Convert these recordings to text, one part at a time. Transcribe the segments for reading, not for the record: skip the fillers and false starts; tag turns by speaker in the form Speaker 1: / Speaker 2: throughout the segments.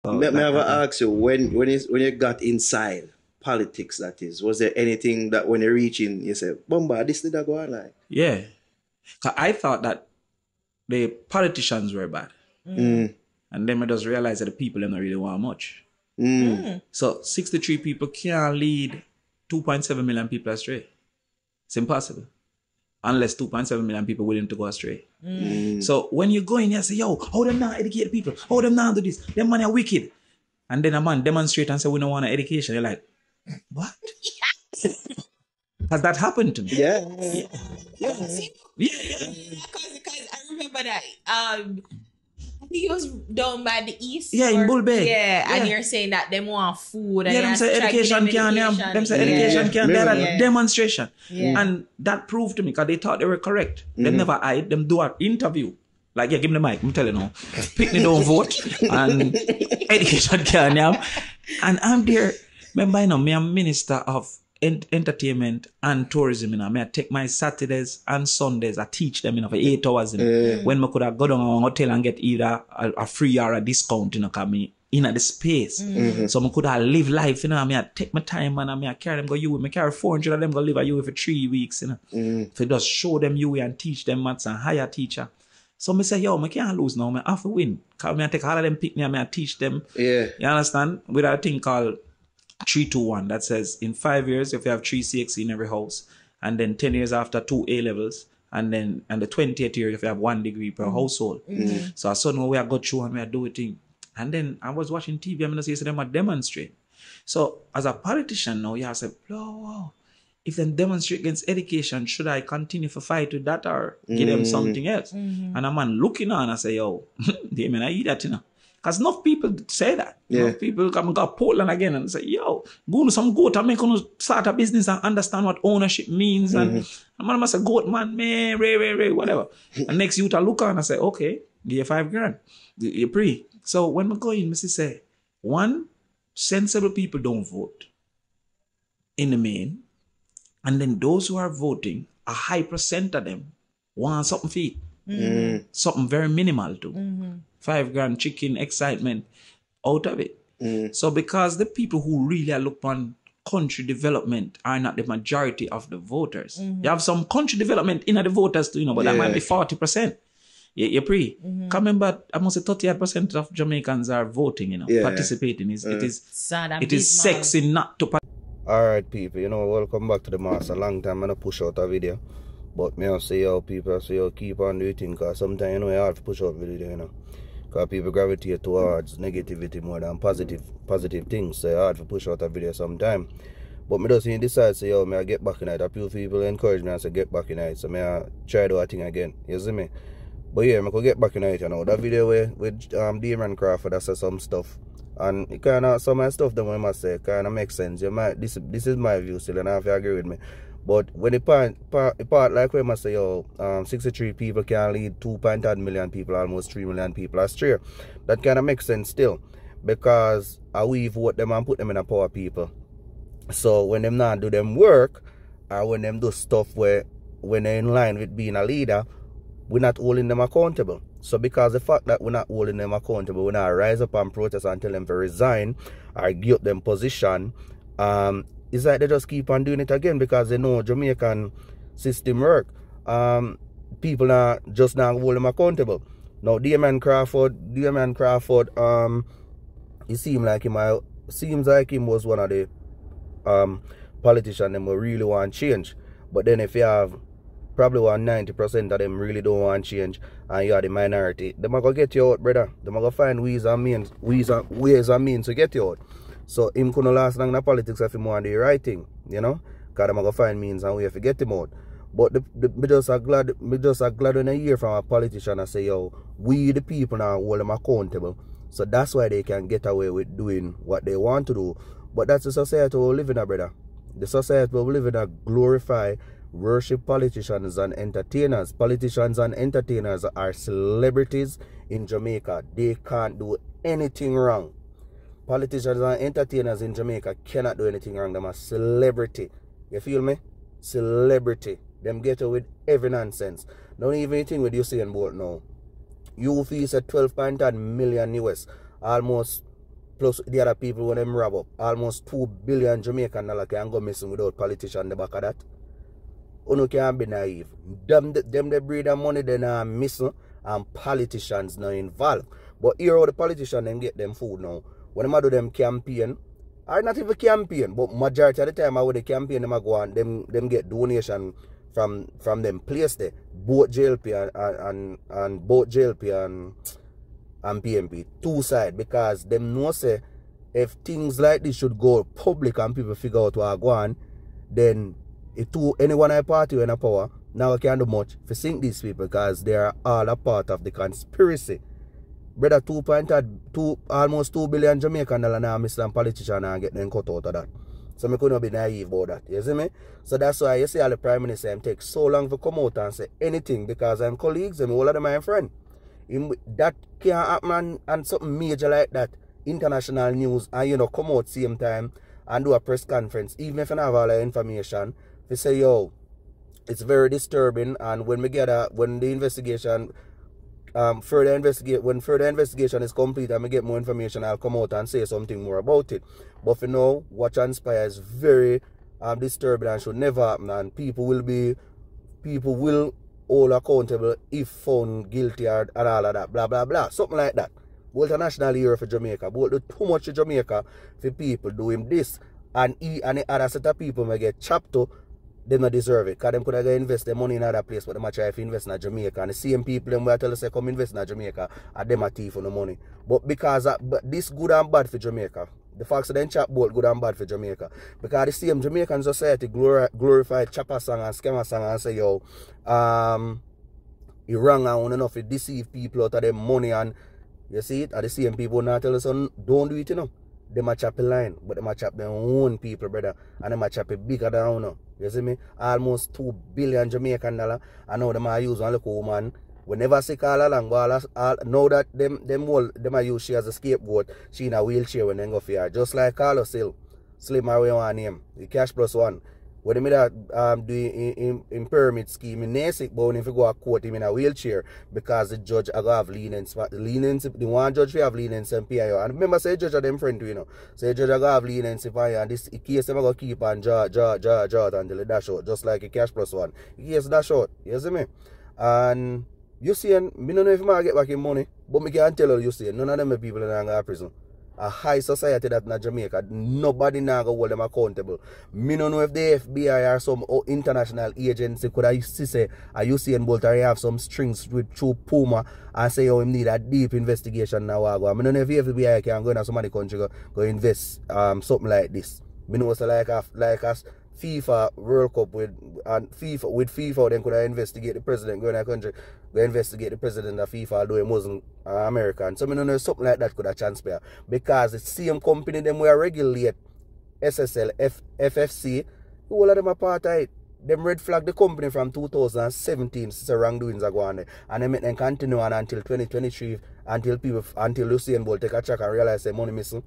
Speaker 1: So
Speaker 2: May I ever ask you, when you got inside politics, that is, was there anything that when you reach in, you say, Bomba, this did I go on like?
Speaker 1: yeah. 'Cause I thought that the politicians were bad.
Speaker 2: Mm.
Speaker 1: And then I just realized that the people don't really want much.
Speaker 2: Mm.
Speaker 1: So 63 people can't lead 2.7 million people astray. It's impossible. Unless 2.7 million people willing to go astray. So when you go in here and say, yo, how them not educate the people? How them not do this? Them man are wicked. And then a man demonstrate and say, we don't want education. You're like, what? Has that happened to me?
Speaker 2: Yeah.
Speaker 1: Yeah.
Speaker 3: Because I remember that. I think it was down by the east.
Speaker 1: Yeah, in Bull Bay.
Speaker 3: Yeah, and you're saying that them want food. And
Speaker 1: Yeah, them say education can. Them say education can. They had a demonstration.
Speaker 3: Yeah.
Speaker 1: And that proved to me because they thought they were correct. They never hide. Them do an interview. Like, yeah, give me the mic. I'm telling you now. Picnic don't vote. And education can. And I'm there. Remember, you know, me, I'm minister of entertainment and tourism. You know, I take my Saturdays and Sundays. I teach them, you know, for 8 hours. You know, when I could have gone down a hotel and get either a free or a discount, you know, because me in the space. So I could have live life, you know. I take my time and I carry them go you. I carry 400 of them go live at you for 3 weeks, you know. So just show them you and teach them maths and hire teacher. So I say, yo, I can't lose now. I have to win. Because I take all of them pick me and I teach them.
Speaker 2: Yeah.
Speaker 1: You understand? With a thing called 3-2-1 that says in 5 years if you have 3 CXC in every house, and then 10 years after 2 A levels, and then and the 20th year if you have 1 degree per household. So I saw no way I got through and we are doing thing. And then I was watching TV and I see them demonstrate. So as a politician now, you have to say, wow, if them demonstrate against education, should I continue to fight with that or give them something else? And a man looking on and say, yo, they may not eat that, you know. Because enough people say that. Enough people come and go to Portland again and say, yo, go to some goat and make us start a business and understand what ownership means. And man must say, goat man, ray, whatever. And next youth I look on and say, okay, give you $5,000. You're free. So when we go in, Mrs. say, one, sensible people don't vote in the main. And then those who are voting, a high percent of them want something for it. Something very minimal too. $5,000 chicken excitement out of it. So because the people who really are look on country development are not the majority of the voters. You have some country development in the voters too, you know, but that might be 40%. You're pre. Remember, almost 38% of Jamaicans are voting, you know, participating. It is sexy not to participate.
Speaker 4: Alright people, you know, welcome back to the master. Long time I'm gonna push out a video. But me I say yo people, I say yo keep on doing things, because sometimes you know it's hard to push out video, you know. Because people gravitate towards negativity more than positive things. So it's hard to push out a video sometimes. But me just decide say yo, me I get back in it. A few people encourage me and say get back in it. So me I try do a thing again. You see me? But yeah, I could get back in it, you know. That video with Damon Crawford, that says some stuff. And it kind of, some of the stuff that I must say kind of makes sense. You might, this is my view still, and I have to agree with me. But when the part like we must say, yo, 63 people can lead 2.8 million people, almost 3 million people astray. That kind of makes sense still. Because we vote them and put them in a power people. So when them not do them work, or when them do stuff where when they're in line with being a leader, we're not holding them accountable. So because the fact that we're not holding them accountable, we're not rise up and protest and tell them to resign or give up them position, it's like they just keep on doing it again because they know Jamaican system work. People are just not hold them accountable. Now Damon Crawford, it seems like him was one of the politicians that really want change. But then if you have probably 90% of them really don't want change and you are the minority, they're going to get you out, brother. They're going to find ways and means to get you out. So him couldn't last long in the politics if he want the right thing, you know? Because they're going to find means and ways to get him out. But me just are glad when I hear from a politician and say, yo, we the people now hold them accountable. So that's why they can get away with doing what they want to do. But that's the society we live in, brother. The society we live in glorify, worship politicians and entertainers. Politicians and entertainers are celebrities in Jamaica. They can't do anything wrong. Politicians and entertainers in Jamaica cannot do anything wrong. Them are celebrity. You feel me? Celebrity. Them get away with every nonsense. Don't even anything with Usain Bolt now. You fees at 12.8 million US. Almost plus the other people when them rob up. Almost $2 billion Jamaican dollar can go missing without politician in the back of that. You can't be naive. Them they breed the money they are missing and politicians now involved. But here how the politicians then get them food now. When they do them campaign, or not even campaign, but majority of the time when they campaign, them go and them get donation from them place there. Both JLP and both JLP and PMP. Two sides, because them know say if things like this should go public and people figure out what go on, then anyone in a party in a power now can't do much to sink these people because they are all a part of the conspiracy. Brother, almost $2 billion Jamaican dollar now miss some politician and get them cut out of that. So I couldn't be naive about that. You see me? So that's why you see all the Prime Minister take so long to come out and say anything because I'm colleagues and all of them are my friend. That can't happen and something major like that. International news and come out same time and do a press conference, even if you don't have all the information. They say, yo, it's very disturbing, and when the investigation, further investigation is complete and we get more information, I'll come out and say something more about it. But for now, what transpires is very disturbing and should never happen, and people will hold accountable if found guilty and all of that, blah blah blah, something like that. Both a national hero for Jamaica, both do too much to Jamaica for people doing this, and the other set of people may get chopped to. They don't deserve it. Because them could have invest their money in other place, but they might try to invest in Jamaica. And the same people them will tell us, come invest in Jamaica, and them are thief for the money. But because but this good and bad for Jamaica. The facts that they chop both good and bad for Jamaica. Because the same Jamaican society glorify chopper song and scammer song and say, yo, you wrong and enough to deceive people out of their money. And you see it? And the same people now tell us, don't do it, They might chop a line, but they might chop their own people, brother. And they might chop it bigger than you see me? Almost $2 billion Jamaican dollar. And now they might use one little woman. We never see all along, but now that them might use she as a scapegoat, she in a wheelchair when they go for her. Just like Carlos Hill, Slim Mario one name, the Cash Plus One. When they made that in pyramid scheme in Nasik, but if you go to court him in a wheelchair because the judge are have leniency, the one judge we have leniency and PIO. And remember, say judge are them friend too, Say judge are have leniency for you, and this case them go keep on jaw until it dash out, just like a Cash Plus One. The case dash out, you see me? And you see, me don't know if I get back in money, but me can tell you see, none of them people in a prison. A high society that in Jamaica, nobody now go hold them accountable. Me don't know if the FBI or some international agency could have say a Usain Bolt or have some strings with through Puma and say, oh, him need a deep investigation now. I don't know if the FBI can go in some other country go invest something like this. Me know it's like us FIFA World Cup with FIFA then could I investigate the president going to country, go investigate the president of FIFA although he wasn't American. So I don't know something like that could have transpire. Because the same company them will regulate SSL, FFC, all of them are part of it. Them red flag the company from 2017 since the wrongdoings are going on. And they make them continue on until 2023 until Usain Bolt take a check and realize their money missing.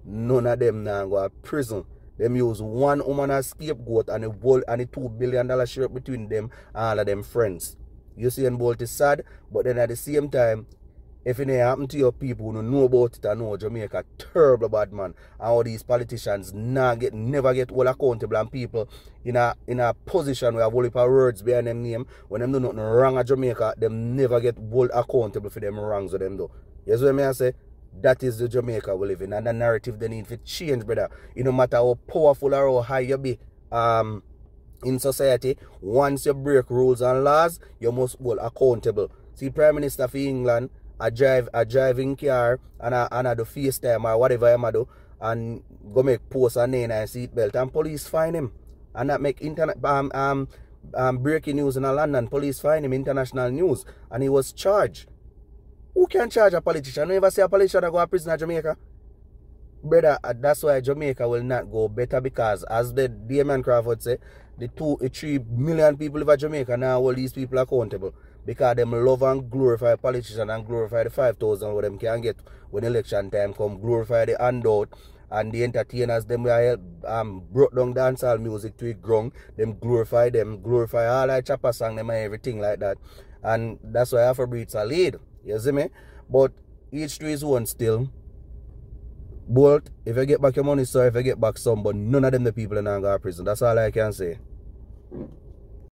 Speaker 4: None of them now go to prison. Them use one woman as scapegoat and a $2 billion share between them and all of them friends. Usain Bolt is sad, but then at the same time, if it happen to your people who know about it and know Jamaica, terrible bad man, and all these politicians never get all accountable, and people in a position where have all the words behind them name, when them do nothing wrong at Jamaica, them never get all accountable for them wrongs of them though. You see what I say? That is the Jamaica we live in, and the narrative they need to change, brother. It no matter how powerful or how high you be in society, once you break rules and laws, you must hold accountable. See, Prime Minister of England, a driving car and I do FaceTime or whatever I do, and go make post and name and seatbelt, and police find him. And that make internet breaking news in London, police find him, international news, and he was charged. Who can charge a politician? You ever see a politician that go to prison in Jamaica? Brother, that's why Jamaica will not go better, because as the Damien Crawford said, the 3 million people live in Jamaica now, all these people are accountable. Because them love and glorify politicians and glorify the 5,000 what them can get when election time come, glorify the handout and the entertainers, them will help brought down dancehall music to it ground, them glorify all that chopper song, them and everything like that. And that's why Afrobeats are lead. You see me? But each to his own still. Bolt, if you get back your money, sir, if you get back some, but none of them the people are not going to prison. That's all I can say.